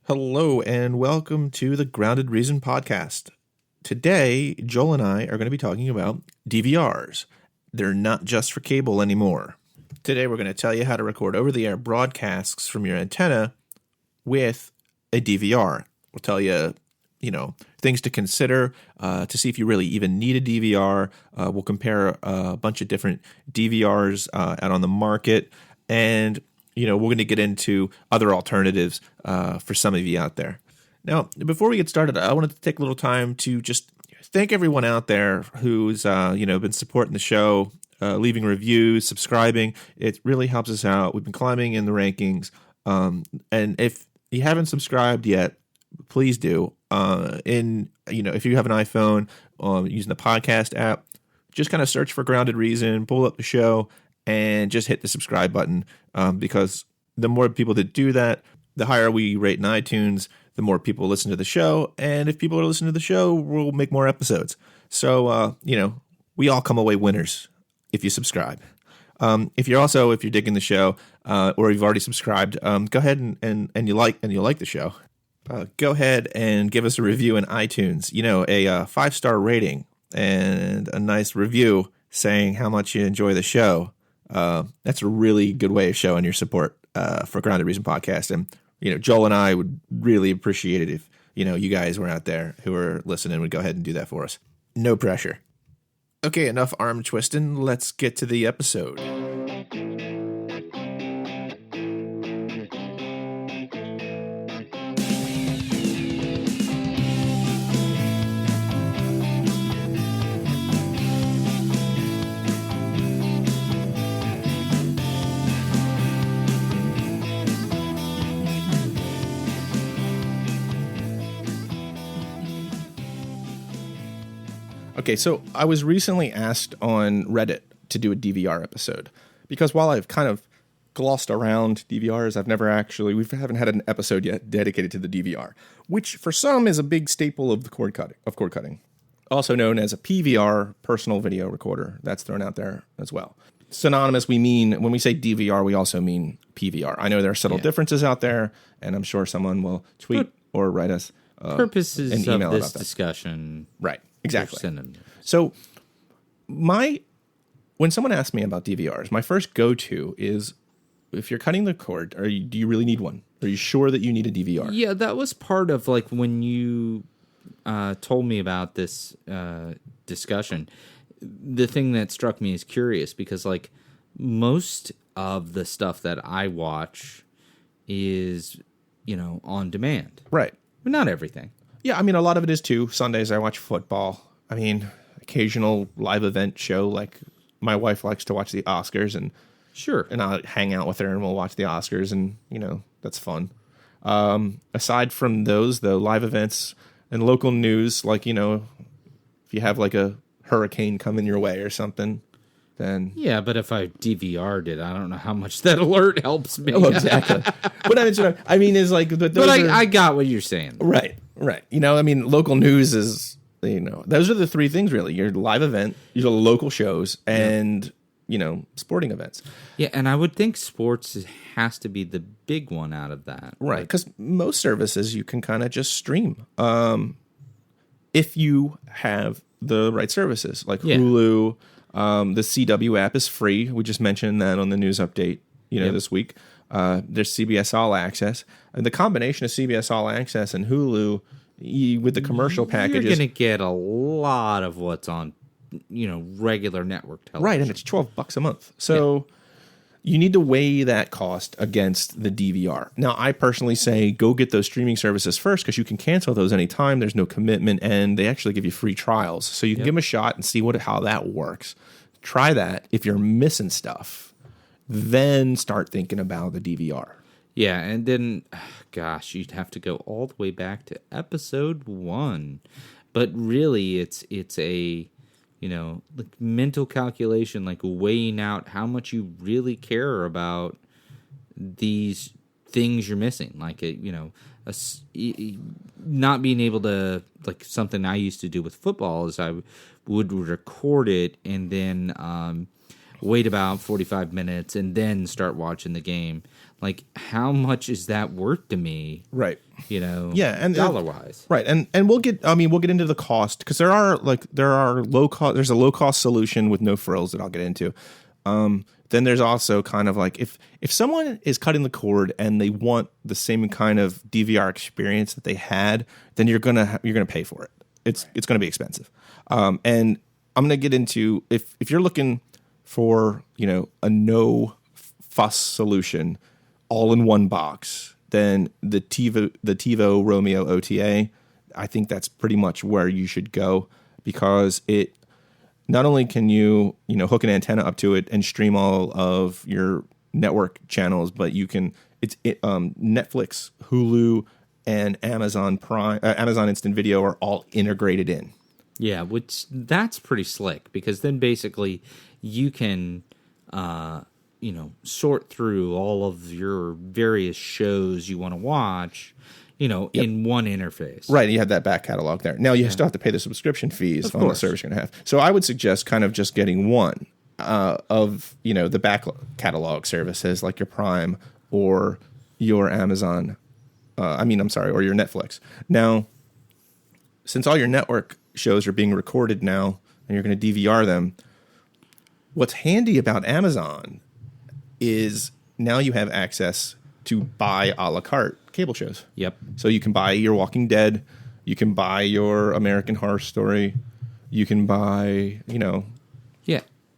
Hello and welcome to the Grounded Reason podcast. Today, Joel and I are going to be talking about DVRs. They're not just for cable anymore. Today, we're going to tell you how to record over-the-air broadcasts from your antenna with a DVR. We'll tell you, things to consider to see if you really even need a DVR. We'll compare a bunch of different DVRs out on the market, and we're going to get into other alternatives for some of you out there. Now, before we get started, I wanted to take a little time to just thank everyone out there who's been supporting the show, leaving reviews, subscribing. It really helps us out. We've been climbing in the rankings, and if you haven't subscribed yet, please do. If you have an iPhone using the podcast app, just kind of search for Grounded Reason, pull up the show, and just hit the subscribe button, because the more people that do that, the higher we rate in iTunes, the more people listen to the show. And if people are listening to the show, we'll make more episodes. So, we all come away winners if you subscribe. If you're digging the show, or you've already subscribed, go ahead and you like the show. Go ahead and give us a review in iTunes, a 5-star rating and a nice review saying how much you enjoy the show. That's a really good way of showing your support for Grounded Reason Podcast. And, Joel and I would really appreciate it if, you guys were out there who are listening would go ahead and do that for us. No pressure. Okay, enough arm twisting. Let's get to the episode. Okay, so I was recently asked on Reddit to do a DVR episode, because while I've kind of glossed around DVRs, we haven't had an episode yet dedicated to the DVR, which for some is a big staple of cord cutting, also known as a PVR, personal video recorder. That's thrown out there as well. Synonymous, when we say DVR, we also mean PVR. I know there are subtle differences out there, and I'm sure someone will tweet or write us purposes an email of this about that. discussion. Right. Exactly. So when someone asks me about DVRs, my first go-to is, if you're cutting the cord, do you really need one? Are you sure that you need a DVR? Yeah, that was part of when you told me about this discussion. The thing that struck me as curious, because most of the stuff that I watch is, on demand. Right. But not everything. Yeah, a lot of it is too. Sundays I watch football. Occasional live event show, like my wife likes to watch the Oscars, and sure, and I'll hang out with her and we'll watch the Oscars, and that's fun. Aside from those, though, live events and local news, if you have a hurricane coming your way or something, then yeah. But if I DVR'd it, I don't know how much that alert helps me. Oh, exactly. But I got what you're saying. Right. Local news is, those are the three things really: your live event, your local shows, and sporting events. Yeah, and I would think sports has to be the big one out of that, right? Because most services you can kind of just stream, if you have the right services, like Hulu. The CW app is free. We just mentioned that on the news update, this week. There's CBS All Access. And the combination of CBS All Access and Hulu with the commercial packages, you're going to get a lot of what's on, regular network television. Right, and it's $12 a month. So you need to weigh that cost against the DVR. Now, I personally say go get those streaming services first, because you can cancel those anytime. There's no commitment, and they actually give you free trials. So you can give them a shot and see how that works. Try that. If you're missing stuff, then start thinking about the DVR. Yeah, and then, gosh, you'd have to go all the way back to episode 1. But really, it's a, mental calculation, weighing out how much you really care about these things you're missing. Not being able to, something I used to do with football is I would record it and then wait about 45 minutes, and then start watching the game. Like, how much is that worth to me? Right. Yeah, and dollar-wise. Right. And we'll get into the cost, because there's a low cost solution with no frills that I'll get into. Then there's also kind of like if someone is cutting the cord and they want the same kind of DVR experience that they had, then you're gonna pay for it. It's gonna be expensive. And I'm gonna get into if you're looking for a no fuss solution, all in one box, then the TiVo Romeo OTA, I think that's pretty much where you should go, because it not only can you hook an antenna up to it and stream all of your network channels, but you can Netflix, Hulu, and Amazon Prime, Amazon Instant Video are all integrated in. Yeah, which that's pretty slick, because then basically you can sort through all of your various shows you want to watch, in one interface. Right, you have that back catalog there. Now, you still have to pay the subscription fees on the service you're going to have. So I would suggest kind of just getting one of, the back catalog services, like your Prime or your Amazon, or your Netflix. Now, since all your network shows are being recorded now and you're going to DVR them, what's handy about Amazon is now you have access to buy a la carte cable shows. Yep. So you can buy your Walking Dead, you can buy your American Horror Story, you can buy,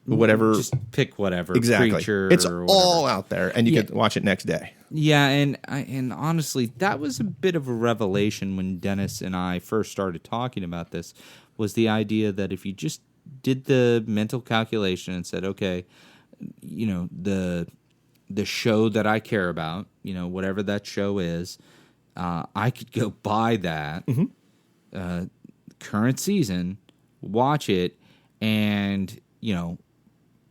whatever. Just pick whatever. Exactly. Creature it's or all out there, and you can watch it next day. Yeah, and honestly, that was a bit of a revelation when Dennis and I first started talking about this, was the idea that if you just did the mental calculation and said, okay, the show that I care about, whatever that show is, I could go buy that current season, watch it, and,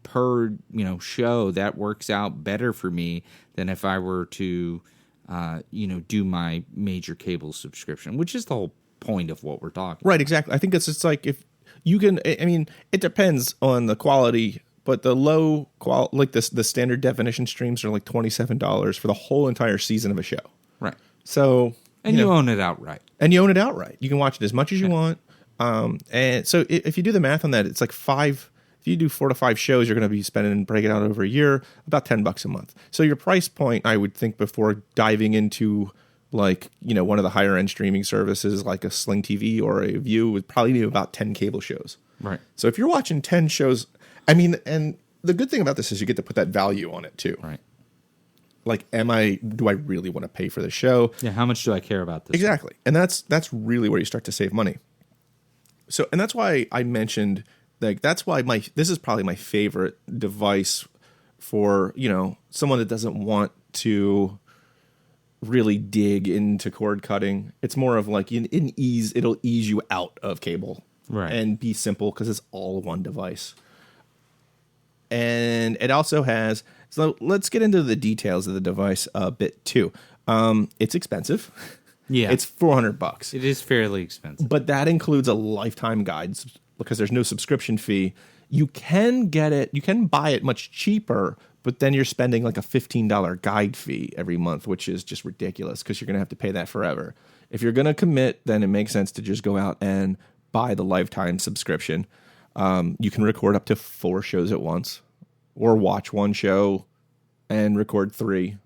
per, show, that works out better for me than if I were to, do my major cable subscription, which is the whole point of what we're talking Right, exactly. I think it's like if you can, it depends on the quality. But the low quality, like the standard definition streams, are like $27 for the whole entire season of a show. Right. So you own it outright. And you own it outright. You can watch it as much as you want. And so if you do the math on that, it's like if you do 4 to 5 shows, you're going to be spending, break it out over a year, about $10 a month. So your price point, I would think, before diving into like one of the higher end streaming services like a Sling TV or a View, would probably be about 10 cable shows. Right. So if you're watching 10 shows. And the good thing about this is you get to put that value on it too. Right. Like, do I really want to pay for the show? Yeah. How much do I care about this? Exactly. And that's really where you start to save money. So, and that's why I mentioned, like, that's why this is probably my favorite device for, someone that doesn't want to really dig into cord cutting. It's more of like it'll ease you out of cable. Right. And be simple, because it's all one device. And it also has, so let's get into the details of the device a bit too. It's expensive. Yeah. It's $400. It is fairly expensive. But that includes a lifetime guide, because there's no subscription fee. You can buy it much cheaper, but then you're spending like a $15 guide fee every month, which is just ridiculous, because you're going to have to pay that forever. If you're going to commit, then it makes sense to just go out and buy the lifetime subscription. You can record up to 4 shows at once, or watch 1 show and record 3.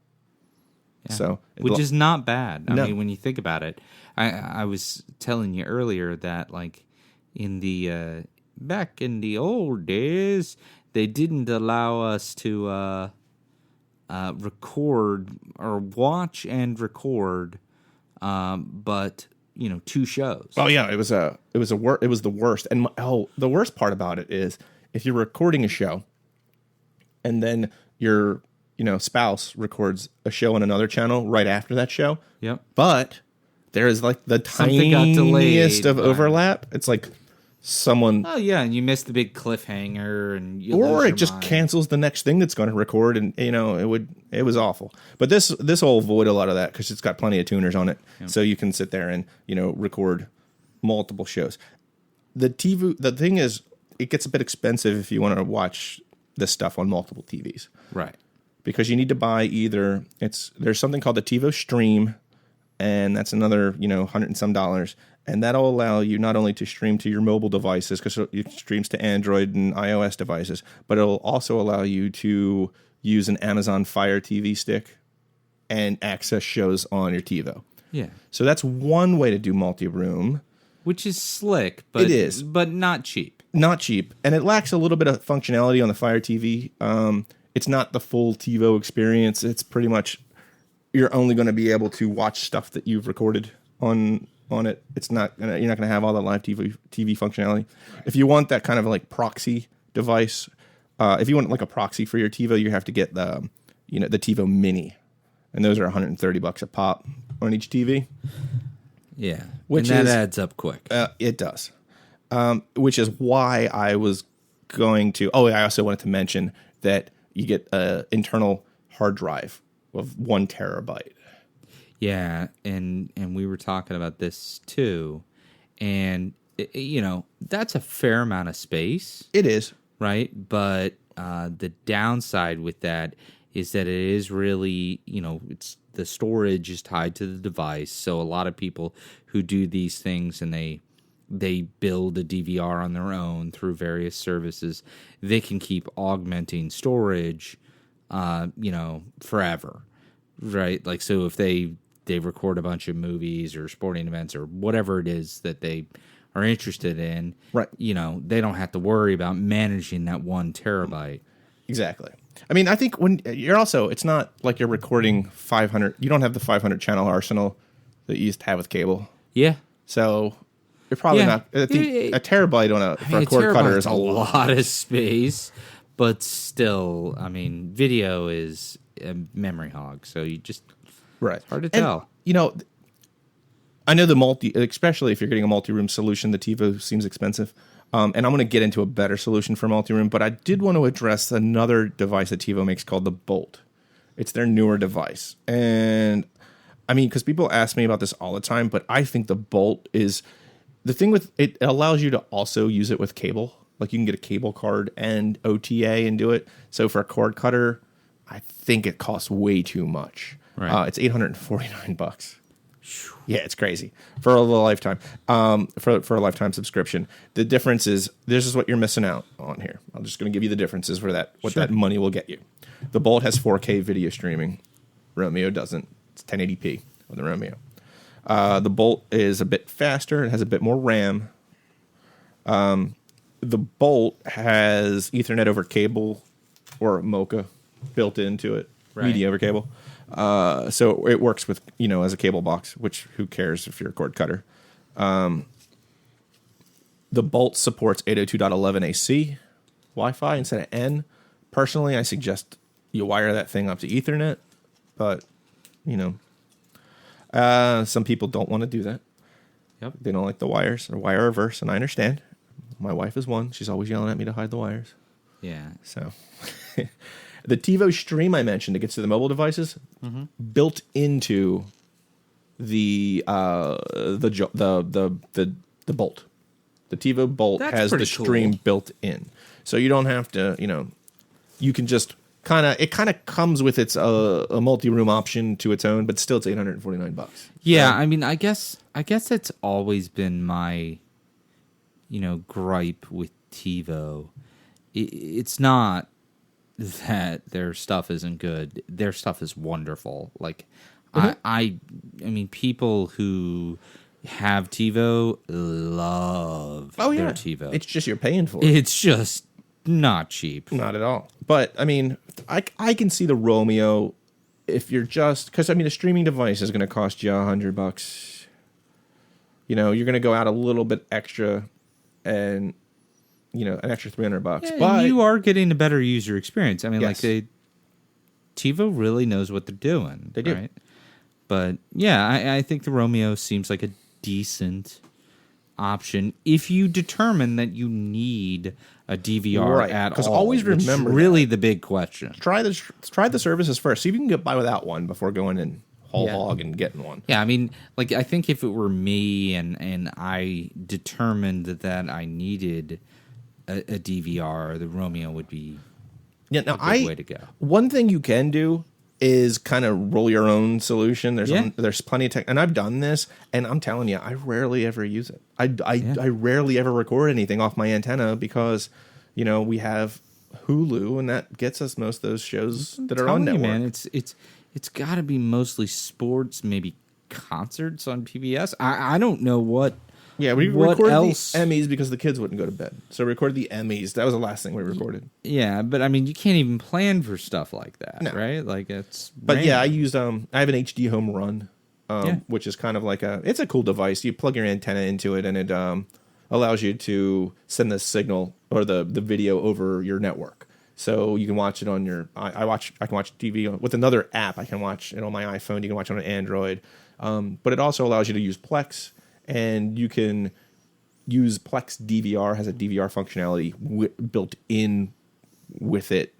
Yeah. So, which is not bad. I No. mean, when you think about it, I was telling you earlier that like in the back in the old days, they didn't allow us to record or watch and record, but 2 shows. Oh yeah, it was the worst. And the worst part about it is if you're recording a show, and then your spouse records a show on another channel right after that show. Yep. But there is like the Something got tiniest delayed of overlap. It's like someone. Oh yeah, and you missed the big cliffhanger, and you Or lose it your just mind. cancels the next thing that's going to record, and it was awful. But this will avoid a lot of that, because it's got plenty of tuners on it, so you can sit there and record multiple shows. The thing is, it gets a bit expensive if you want to watch this stuff on multiple TVs. Right. Because you need to buy there's something called the TiVo Stream, and that's another, $100 and some, and that'll allow you not only to stream to your mobile devices, because it streams to Android and iOS devices, but it'll also allow you to use an Amazon Fire TV stick and access shows on your TiVo. Yeah. So that's one way to do multi-room. Which is slick, but it is, but not cheap. Not cheap, and it lacks a little bit of functionality on the Fire TV. It's not the full TiVo experience. It's pretty much you're only going to be able to watch stuff that you've recorded on it. It's not you're not going to have all that live TV functionality. Right. If you want that kind of like proxy device, if you want like a proxy for your TiVo, you have to get the TiVo Mini, and those are $130 a pop on each TV. Yeah, and that adds up quick. It does, which is why I was going to. Oh, I also wanted to mention that you get an internal hard drive of 1 terabyte. Yeah, and we were talking about this too, and that's a fair amount of space. It is, right? But the downside with that is that it is really, it's the storage is tied to the device. So a lot of people who do these things and they build a DVR on their own through various services, they can keep augmenting storage, forever, right? Like, so if they record a bunch of movies or sporting events or whatever it is that they are interested in, right? They don't have to worry about managing that 1 terabyte. Exactly. I mean, I think when you're also, it's not like you're recording 500. You don't have the 500 channel arsenal that you used to have with cable. Yeah. So you're probably not. I think a terabyte for a cord cutter is a lot of space, but still, I mean, video is a memory hog. So you just it's hard to tell. I know especially if you're getting a multi-room solution, the TiVo seems expensive. And I'm going to get into a better solution for multi-room, but I did want to address another device that TiVo makes called the Bolt. It's their newer device. And I mean, because people ask me about this all the time, but I think the Bolt is the thing with it allows you to also use it with cable. Like you can get a cable card and OTA and do it. So for a cord cutter, I think it costs way too much. Right. It's $849. Yeah, it's crazy for a lifetime. For a lifetime subscription. The difference is this is what you're missing out on here. I'm just going to give you the differences for that. What that money will get you. The Bolt has 4K video streaming. Romeo doesn't. It's 1080p on the Romeo. The Bolt is a bit faster. It has a bit more RAM. The Bolt has Ethernet over cable or Mocha built into it. Right. Media over cable. So it works with, as a cable box, which who cares if you're a cord cutter. The Bolt supports 802.11 AC Wi-Fi instead of N. Personally, I suggest you wire that thing up to Ethernet, but, some people don't want to do that. Yep. They don't like the wires or wire reverse, and I understand. My wife is one. She's always yelling at me to hide the wires. Yeah. So... The TiVo Stream I mentioned, it gets to the mobile devices, built into the Bolt. The TiVo Bolt has the Stream built in, so you don't have to. You can just it kind of comes with its a multi-room option to its own, but still it's $849. Yeah, I mean, I guess it's always been my, gripe with TiVo. It's not that their stuff isn't good. Their stuff is wonderful. Like, I mean, people who have TiVo love their TiVo. It's just you're paying for it. It's just not cheap. Not at all. But, I mean, I can see the Romeo if you're just... Because, I mean, a streaming device is going to cost you $100. You're going to go out a little bit extra and... an extra $300. Yeah, but you are getting a better user experience. I mean, yes. TiVo really knows what they're doing. They do. Right? But yeah, I think the Romeo seems like a decent option if you determine that you need a DVR at all. Because always remember, really the big question. Try the services first. See if you can get by without one before going in whole hog and getting one. Yeah, I mean, I think if it were me and I determined that I needed a DVR, the Romeo would be Yeah, now a good way to go. One thing you can do is kind of roll your own solution. There's plenty of tech, and I've done this, and I'm telling you, I rarely ever use it. I rarely ever record anything off my antenna because, we have Hulu, and that gets us most of those shows that are on network. Man, it's got to be mostly sports, maybe concerts on PBS. I don't know what. Yeah, we what recorded else? the Emmys because the kids wouldn't go to bed. So we recorded the Emmys. That was the last thing we recorded. Yeah, but I mean, you can't even plan for stuff like that, right? Like it's. But random. yeah, I used I have an HDHomeRun, which is kind of like it's a cool device. You plug your antenna into it, and it allows you to send the signal or the video over your network. So you can watch it on your. I can watch TV with another app. I can watch it on my iPhone. You can watch it on an Android, but it also allows you to use Plex. And you can use Plex DVR, has a DVR functionality built in with it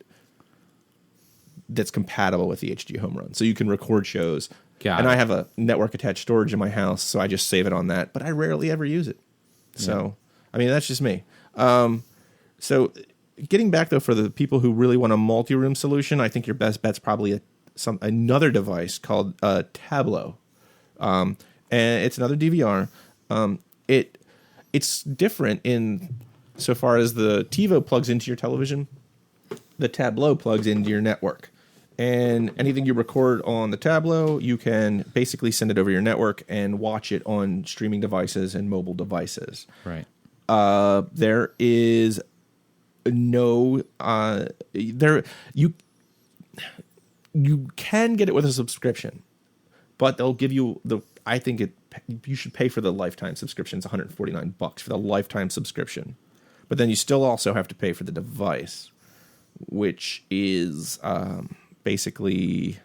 that's compatible with the HDHomeRun. So you can record shows. And I have a network attached storage in my house, so I just save it on that. But I rarely ever use it. So, I mean, that's just me. So getting back, though, for the people who really want a multi-room solution, I think your best bet's probably another device called Tablo. And it's another DVR. It's different in so far as the TiVo plugs into your television, the Tablo plugs into your network. And anything you record on the Tablo, you can basically send it over your network and watch it on streaming devices and mobile devices. Right. There is no you can get it with a subscription, but they'll give you you should pay for the lifetime subscription. It's $149 for the lifetime subscription. But then you still also have to pay for the device, which is basically,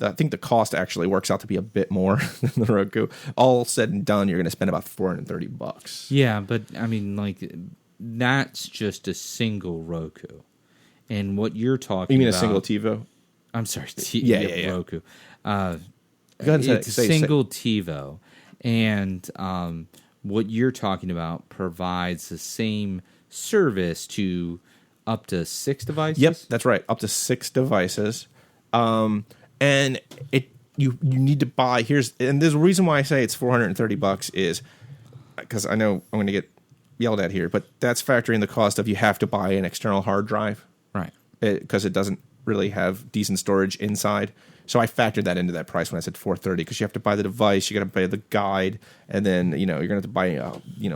I think the cost actually works out to be a bit more than the Roku. All said and done, you're going to spend about $430. Yeah, but I mean, like, that's just a single Roku. And what you're talking about... You mean a single TiVo? I'm sorry, Roku. It's a single TiVo, and what you're talking about provides the same service to up to 6 devices. Yep, that's right, up to 6 devices, and you need to buy. And there's a reason why I say it's $430 is because I know I'm going to get yelled at here, but that's factoring the cost of you have to buy an external hard drive, right? Because it doesn't really have decent storage inside. So I factored that into that price when I said $430 because you have to buy the device, you got to buy the guide, and then you're going to have to buy a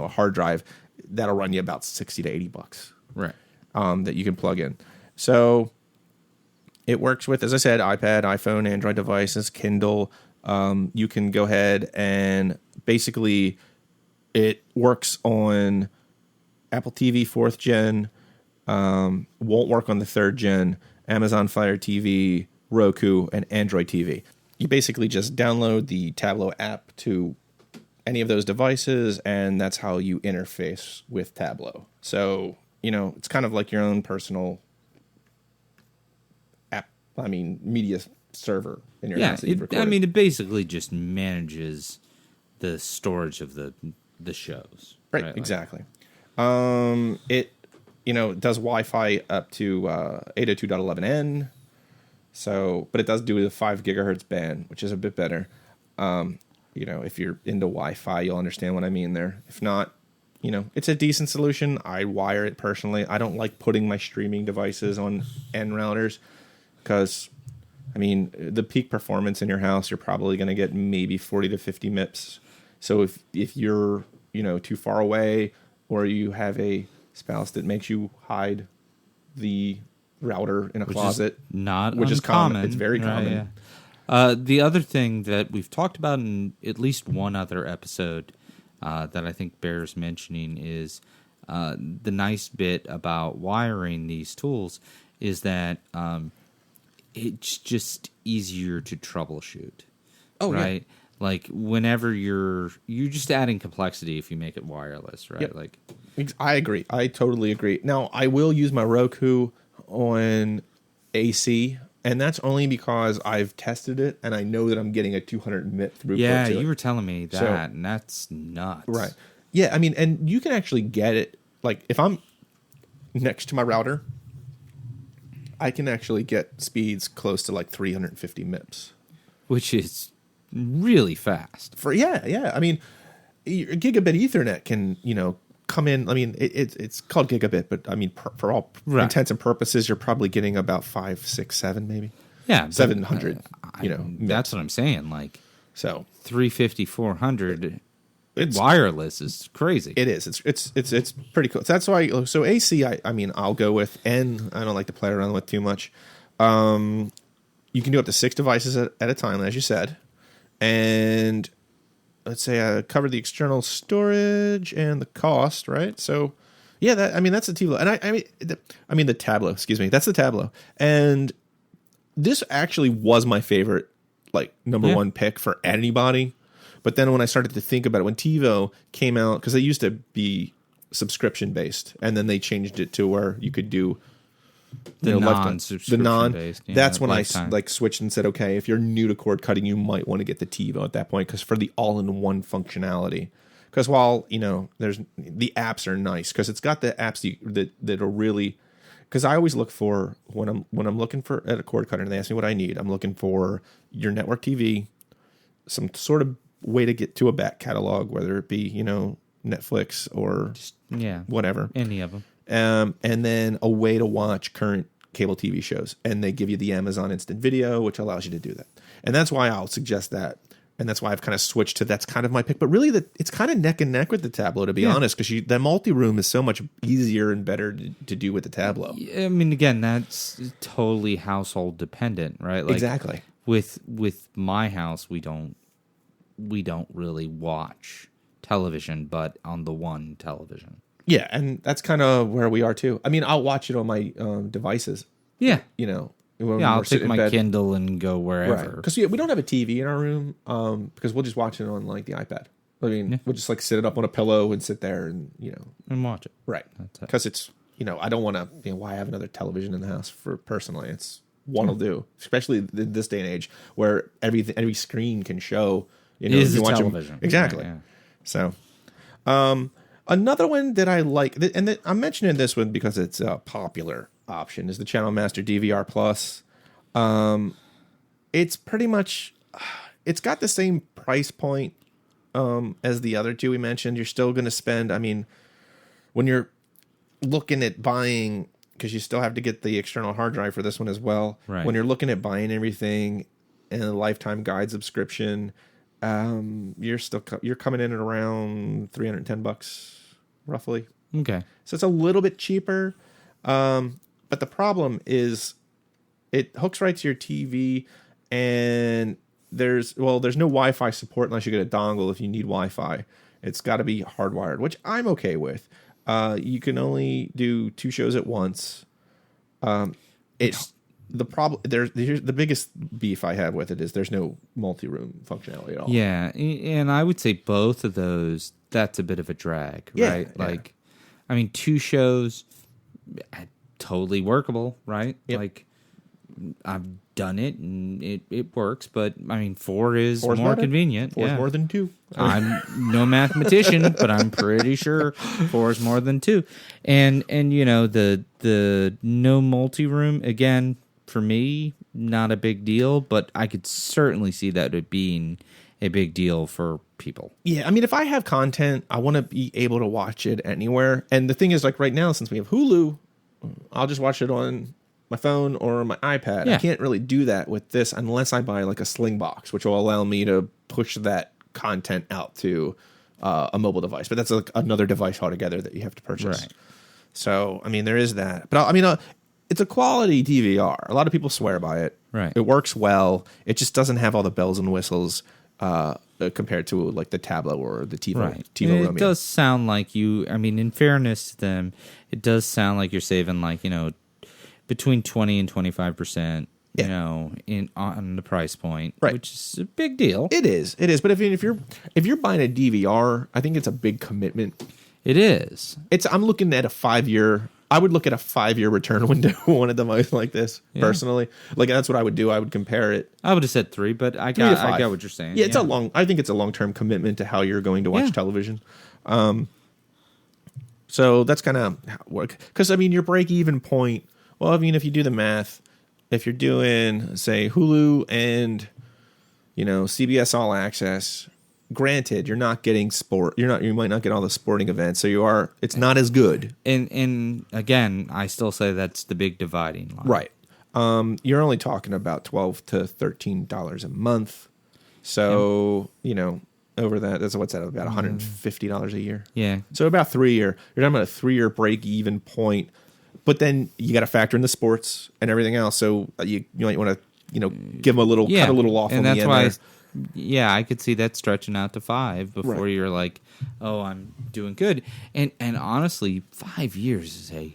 hard drive that'll run you about $60 to $80, right? That you can plug in. So it works with, as I said, iPad, iPhone, Android devices, Kindle. You can go ahead and basically it works on Apple TV 4th gen, won't work on the 3rd gen, Amazon Fire TV, Roku, and Android TV. You basically just download the Tablo app to any of those devices, and that's how you interface with Tablo. So, it's kind of like your own personal media server in your house. It basically just manages the storage of the shows. Right, exactly. It does Wi-Fi up to 802.11n. So, but it does do the 5 gigahertz band, which is a bit better. If you're into Wi-Fi, you'll understand what I mean there. If not, it's a decent solution. I wire it personally. I don't like putting my streaming devices on N routers because, the peak performance in your house, you're probably going to get maybe 40 to 50 MIPS. So if you're, too far away or you have a spouse that makes you hide the router in a closet, which is common. It's very common. The other thing that we've talked about in at least one other episode that I think bears mentioning is the nice bit about wiring these tools is that it's just easier to troubleshoot. Oh, right. Yeah. Like whenever you're just adding complexity if you make it wireless, right? Yep. I agree. I totally agree. Now I will use my Roku on AC, and that's only because I've tested it and I know that I'm getting a 200 MIP throughput. Yeah, you were telling me that, and that's nuts. Right. Yeah, and you can actually get it, like, if I'm next to my router I can actually get speeds close to like 350 MIPS. Which is really fast. Yeah. I mean, gigabit Ethernet can, come in. I mean, it's called gigabit, but I mean, for all intents and purposes, you're probably getting about 5, 6, 7, maybe. Yeah, 700. That's what I'm saying. Like, so 350, 400 wireless is crazy. It is. It's pretty cool. So that's why. So AC, I mean, I'll go with. N, I don't like to play around with too much. You can do up to 6 devices at a time, as you said, and let's say I cover the external storage and the cost, right? So, yeah, that's the TiVo, and I mean the Tableau. Excuse me, that's the Tableau, and this actually was my favorite, like number one pick for anybody. But then when I started to think about it, when TiVo came out, because they used to be subscription based, and then they changed it to where you could do the non-subscription based. Yeah, that's when lifetime. I switched and said, okay, if you're new to cord cutting, you might want to get the TiVo at that point, because for the all-in-one functionality. Because while there's the apps are nice, because it's got the apps that are really. Because I always look for when I'm looking for at a cord cutter and they ask me what I need, I'm looking for your network TV, some sort of way to get to a back catalog, whether it be Netflix or whatever, any of them, and then a way to watch current cable TV shows, and they give you the Amazon Instant Video, which allows you to do that, and that's why I'll suggest that, and that's why I've kind of switched to that's kind of my pick. But really, it's kind of neck and neck with the Tableau, to be honest, because the multi-room is so much easier and better to do with the Tableau. I mean, again, that's totally household dependent, right? Like, exactly. With my house, we don't really watch television, but on the one television. Yeah, and that's kind of where we are too. I mean, I'll watch it on my devices. Yeah. I'll take my Kindle and go wherever. Because we don't have a TV in our room because we'll just watch it on like the iPad. I mean, we'll just like sit it up on a pillow and sit there and, and watch it. Right. Because it's, I don't want to, why have another television in the house personally? It's one will do, especially in this day and age where every screen can show, is a television. Exactly. Yeah. So, another one that I like, and I'm mentioning this one because it's a popular option, is the Channel Master DVR Plus. It's pretty much, it's got the same price point as the other two we mentioned. You're still going to spend, I mean, when you're looking at buying, because you still have to get the external hard drive for this one as well. Right. When you're looking at buying everything and a lifetime guide subscription, you're coming in at around $310 roughly. Okay. So it's a little bit cheaper. But the problem is it hooks right to your TV, and there's no Wi-Fi support unless you get a dongle if you need Wi-Fi. It's got to be hardwired, which I'm okay with. You can only do 2 shows at once. It's the problem. Here's the biggest beef I have with it is there's no multi-room functionality at all. Yeah, and I would say both of those, that's a bit of a drag, right? Yeah. Like, I mean, 2 shows, totally workable, right? Yep. Like, I've done it and it works, but I mean, 4 is Four's more better. convenient. 4 is more than 2. I'm no mathematician, but I'm pretty sure 4 is more than 2. And the no multi-room, again, for me, not a big deal, but I could certainly see that it being a big deal for people. Yeah, I mean, if I have content, I want to be able to watch it anywhere. And the thing is, like right now, since we have Hulu, I'll just watch it on my phone or my iPad. Yeah. I can't really do that with this unless I buy like a Sling box, which will allow me to push that content out to a mobile device. But that's like another device altogether that you have to purchase. Right. So, I mean, there is that. But I mean, it's a quality DVR. A lot of people swear by it. Right. It works well. It just doesn't have all the bells and whistles compared to like the Tableau or the TiVo. Right. TiVo It Romeo. does sound like in fairness to them, it does sound like you're saving like, between 20 and 25%, on the price point, right, which is a big deal. It is. But if you're buying a DVR, I think it's a big commitment. It is. I'm looking at a 5-year. I would look at a 5-year return window on a device like this personally. Like that's what I would do. I would compare it. I would have said 3, but I got what you're saying. Yeah, I think it's a long-term commitment to how you're going to watch television. So that's kind of work. Because I mean, your break-even point Well, I mean, if you do the math, if you're doing, say, Hulu and, CBS All Access, granted, you're not getting sport. You might not get all the sporting events, so it's not as good. And again, I still say that's the big dividing line. Right. You're only talking about $12 to $13 a month. So, over that's what's that, about $150 a year? Yeah. So about 3 year. You're talking about a 3 year break even point. But then you got to factor in the sports and everything else. So you might want to, give them a little, cut a little off on the end. And that's why, I could see that stretching out to 5 before you're like, oh, I'm doing good. And honestly, 5 years is a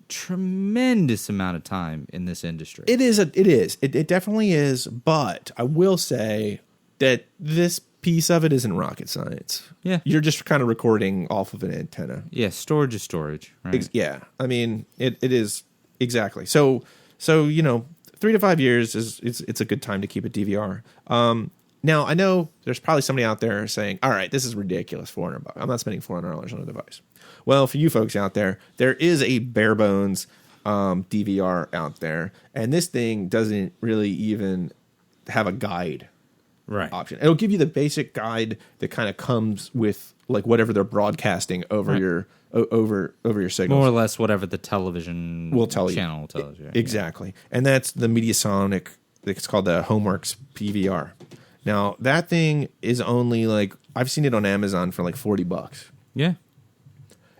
tremendous amount of time in this industry. It is. It definitely is. But I will say that this piece of it isn't rocket science. Yeah. You're just kind of recording off of an antenna. Yeah, storage is storage, right? Yeah. I mean, it is exactly. So 3 to 5 years it's a good time to keep a DVR. Now I know there's probably somebody out there saying, "All right, this is ridiculous, $400. I'm not spending $400 on a device." Well, for you folks out there is a bare bones DVR out there, and this thing doesn't really even have a guide. Right. Option. It'll give you the basic guide that kind of comes with like whatever they're broadcasting over your over your signals. More or less whatever the television will tell channel will tell you. Exactly. And that's the Mediasonic, it's called the HomeWorks PVR. Now, that thing is only like, I've seen it on Amazon for like $40. Yeah.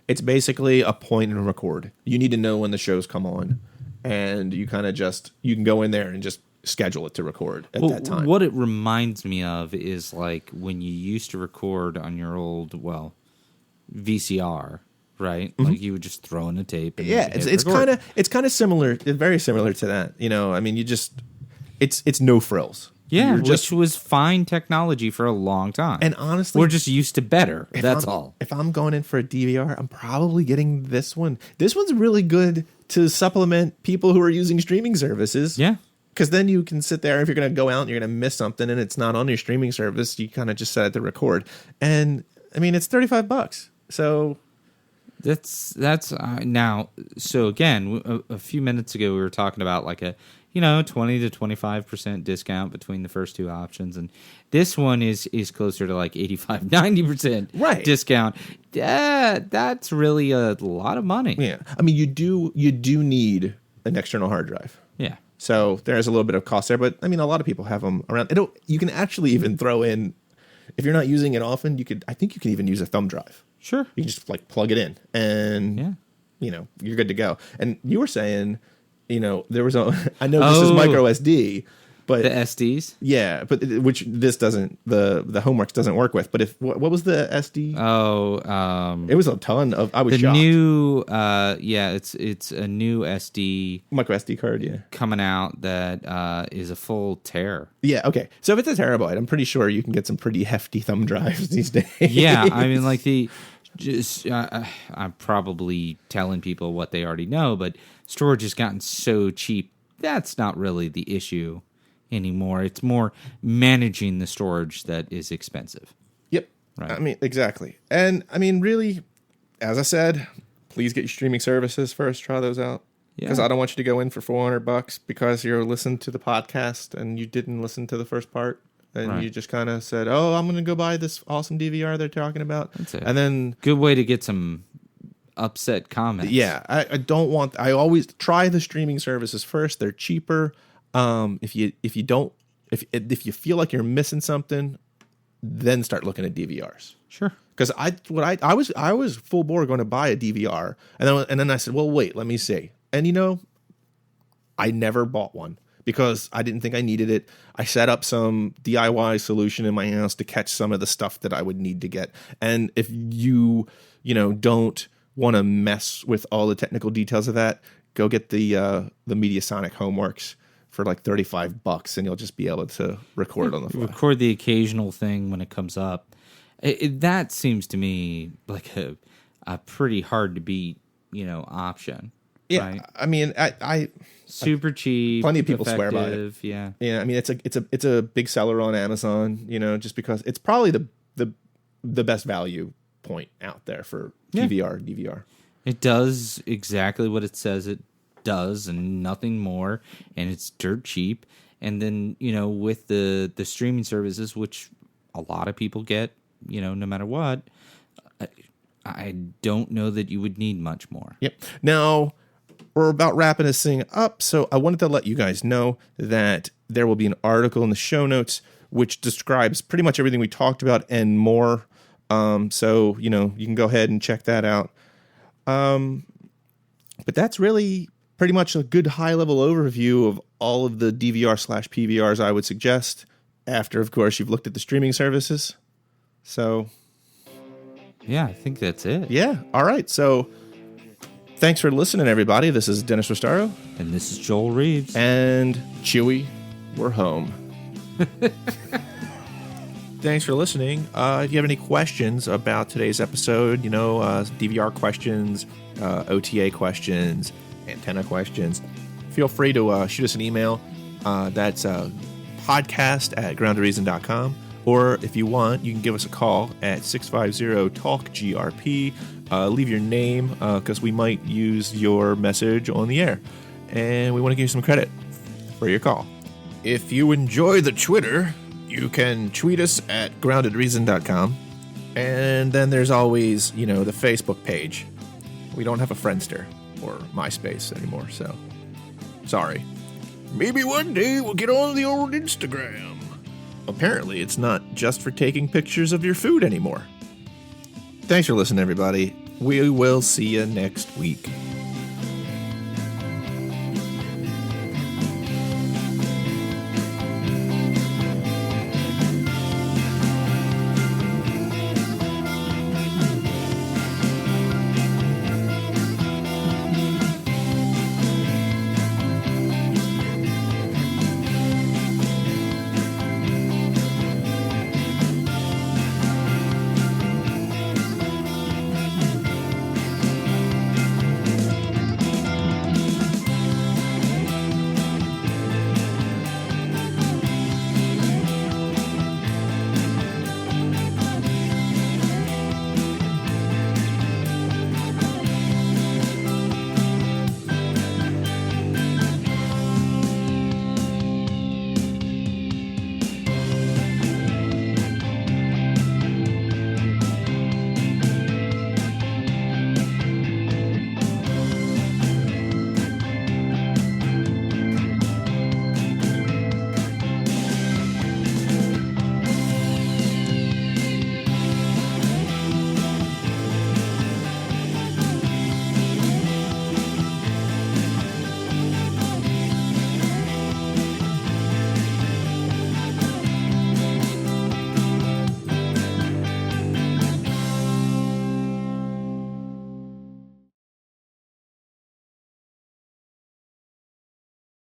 It's basically a point and record. You need to know when the shows come on, and you kind of you can go in there and just schedule it to record at that time. What it reminds me of is like when you used to record on your old, VCR, right? Mm-hmm. Like you would just throw in a tape. And it's kind of similar. It's very similar to that. I mean, it's no frills. Yeah, which was fine technology for a long time. And honestly, we're just used to better. That's all. If I'm going in for a DVR, I'm probably getting this one. This one's really good to supplement people who are using streaming services. Yeah. Because then you can sit there, if you're going to go out and you're going to miss something and it's not on your streaming service, you kind of just set it to record. And, I mean, it's $35. So... That's now. So again, a few minutes ago we were talking about like a 20 to 25% discount between the first two options, and this one is closer to like 85-90% discount. Yeah, that's really a lot of money. Yeah, I mean you do need an external hard drive. Yeah. So there's a little bit of cost there, but I mean a lot of people have them around. You can actually even throw in, if you're not using it often, I think you can even use a thumb drive. Sure. You can just like plug it in and, you're good to go. And you were saying, there was I know this is micro SD, but the SDs. Yeah. But which this doesn't, the HomeWorks doesn't work with. But what was the SD? It was a ton of, I was shocked. The new, it's a new SD. Micro SD card. Yeah. Coming out that is a full tera. Yeah. Okay. So if it's a terabyte, I'm pretty sure you can get some pretty hefty thumb drives these days. Yeah. I mean, like I'm probably telling people what they already know, but storage has gotten so cheap. That's not really the issue anymore. It's more managing the storage that is expensive. Yep. Right. I mean, exactly. And I mean, really, as I said, please get your streaming services first. Try those out. Because I don't want you to go in for $400 because you're listening to the podcast and you didn't listen to the first part. And you just kind of said, "Oh, I'm going to go buy this awesome DVR they're talking about." That's it. And then good way to get some upset comments. Yeah, I always try the streaming services first. They're cheaper. If you feel like you're missing something, then start looking at DVRs. Sure. Because I was full bore going to buy a DVR, and then I said, "Well, wait, let me see." And I never bought one. Because I didn't think I needed it. I set up some DIY solution in my house to catch some of the stuff that I would need to get. And if you don't want to mess with all the technical details of that, go get the Mediasonic HomeWorks for like $35, and you'll just be able to record on the fly. Record the occasional thing when it comes up. That seems to me like a pretty hard to beat, option. Yeah, right? I mean, I super cheap. Plenty of people swear by it. Yeah, I mean, it's a big seller on Amazon. Just because it's probably the best value point out there for DVR. It does exactly what it says it does and nothing more, and it's dirt cheap. And then, with the streaming services, which a lot of people get, no matter what, I don't know that you would need much more. Yep. Now, we're about wrapping this thing up, so I wanted to let you guys know that there will be an article in the show notes which describes pretty much everything we talked about and more. So, you can go ahead and check that out. But that's really pretty much a good high-level overview of all of the DVR/PVRs I would suggest after, of course, you've looked at the streaming services. So, yeah, I think that's it. Yeah. All right. So, thanks for listening, everybody. This is Dennis Rostaro. And this is Joel Reeves. And Chewy, we're home. Thanks for listening. If you have any questions about today's episode, DVR questions, OTA questions, antenna questions, feel free to shoot us an email. That's podcast@groundedreason.com. Or if you want, you can give us a call at 650-TALK-GRP. Leave your name because we might use your message on the air. And we want to give you some credit for your call. If you enjoy the Twitter, you can tweet us at groundedreason.com. And then there's always, the Facebook page. We don't have a Friendster or MySpace anymore, so sorry. Maybe one day we'll get on the old Instagram. Apparently, it's not just for taking pictures of your food anymore. Thanks for listening, everybody. We will see you next week.